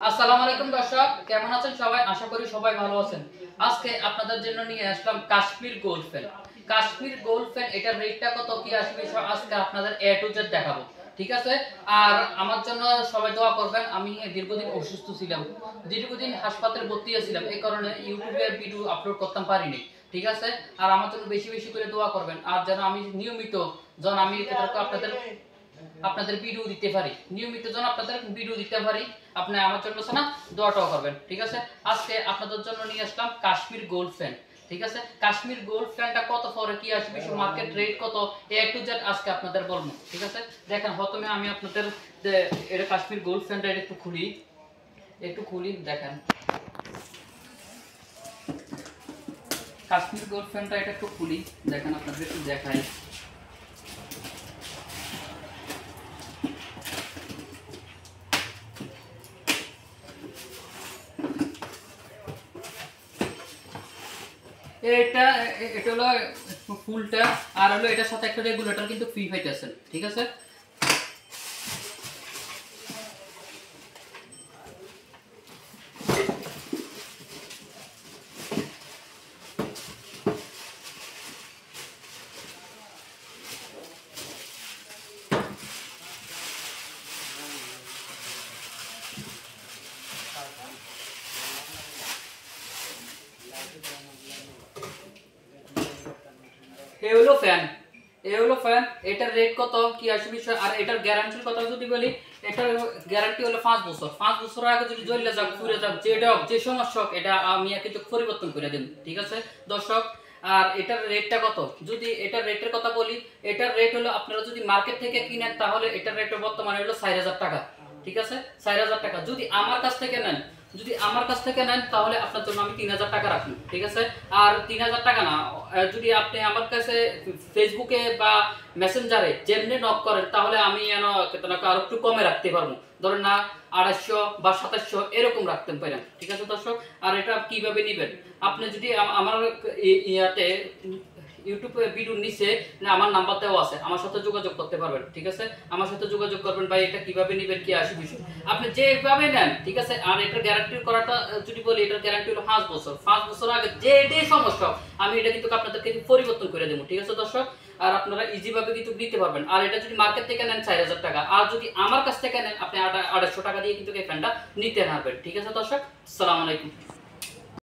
আসসালামু আলাইকুম দর্শক, কেমন আছেন সবাই? আশা করি সবাই ভালো আছেন। আজকে আপনাদের জন্য নিয়ে আসলাম Kashmir gold pen. Kashmir gold pen এটার রেটটা কত, কি আসবে সব আজকে আপনাদের এ টু জেড দেখাবো। ঠিক আছে? আর আমার জন্য সবাই দোয়া করবেন। আমি দীর্ঘদিন অসুস্থ ছিলাম, দীর্ঘদিন হাসপাতালে ভর্তি ছিলাম, এই কারণে ইউটিউবে ভিডিও আপলোড করতে পারিনি। ঠিক আছে? আর আমার জন্য বেশি বেশি করে দোয়া করবেন। আর যেন আমি নিয়মিত আমি আপনাদের আপনাদের ভিডিও দিতে পারি, নিয়মিত যেন আপনাদের ভিডিও দিতে পারি। আপনি আমার জন্য না দোয়াটাও করবেন। ঠিক আছে? আজকে আপনাদের জন্য নিয়ে আসলাম কাশ্মীর গোল্ড ফ্যান। ঠিক আছে? কাশ্মীর গোল্ড ফ্যানটা কত পরে, কি আসবে, মার্কেট রেট কত, এ টু জেড আজকে আপনাদের বলবো। ঠিক আছে? দেখেন, প্রথমে আমি আপনাদের এটা কাশ্মীর গোল্ড ফ্যানটা একটু খুলি দেখেন। কাশ্মীর গোল্ড ফ্যানটা এটা একটু খুলি দেখেন, আপনাদের একটু দেখাই। এটা এটা হলো ফুলটা, আর হলো এটার সাথে একটা রেগুলেটর কিন্তু ফ্রি পাইতেছেন। ঠিক আছে? এ হলো ফ্যান, এটার রেট কত, কি আসবে বিষয়, আর এটার গ্যারান্টির কথা যদি বলি, এটার গ্যারান্টি হলো 5 বছর। 5 বছর আগে যদি জ্বলে যাক, পুড়ে যাক, যে সমস্যা হোক, এটা আমি কিন্তু পরিবর্তন করে দেব। ঠিক আছে দর্শক? আর এটার রেটটা কত, যদি এটার রেটের কথা বলি, এটার রেট হলো আপনারা যদি মার্কেট থেকে কিনেন তাহলে এটার রেট বর্তমানে হলো 4000 টাকা। ঠিক আছে? 4000 টাকা। যদি আমার কাছ থেকে নেন তাহলে আপনার জন্য আমি 3000 টাকা রাখি। ঠিক আছে? আর 3000 টাকা না, যদি আপনি আমার কাছে ফেসবুকে বা মেসেঞ্জারে যেমনি নক করেন তাহলে আমি আরো একটু কমে রাখতে পারবো। ধরেন না 2800 বা 2700 এরকম রাখতে পারেন। ঠিক আছে দর্শক? আর এটা কিভাবে নেবেন, আপনি যদি আমার ইয়াতে ইউটিউবে ভিডিওর নিচে আমার নাম্বার দেওয়া আছে, আমার সাথে যোগাযোগ করতে পারবেন। ঠিক আছে? আমার সাথে যোগাযোগ করবেন, ভাই এটা কিভাবে নেবেন, কি আসে বিষয়, আপনি যেভাবে নেন। ঠিক আছে? আর এটার গ্যারান্টি করাটা যদি বলি, এটার গ্যারান্টি হলো 5 বছর। 5 বছর আগে যে সমস্যা আমি এটা কিন্তু আপনাদেরকে পরিবর্তন করে দেবো। ঠিক আছে দর্শক? আর আপনারা ইজি ভাবে কিন্তু নিতে পারবেন। আর এটা যদি মার্কেট থেকে নেন 4000 টাকা, আর যদি আমার কাছ থেকে নেন আপনি 2800 টাকা দিয়ে কিন্তু এই ফ্যানটা নিতে পারবেন। ঠিক আছে দর্শক? আসসালামু আলাইকুম।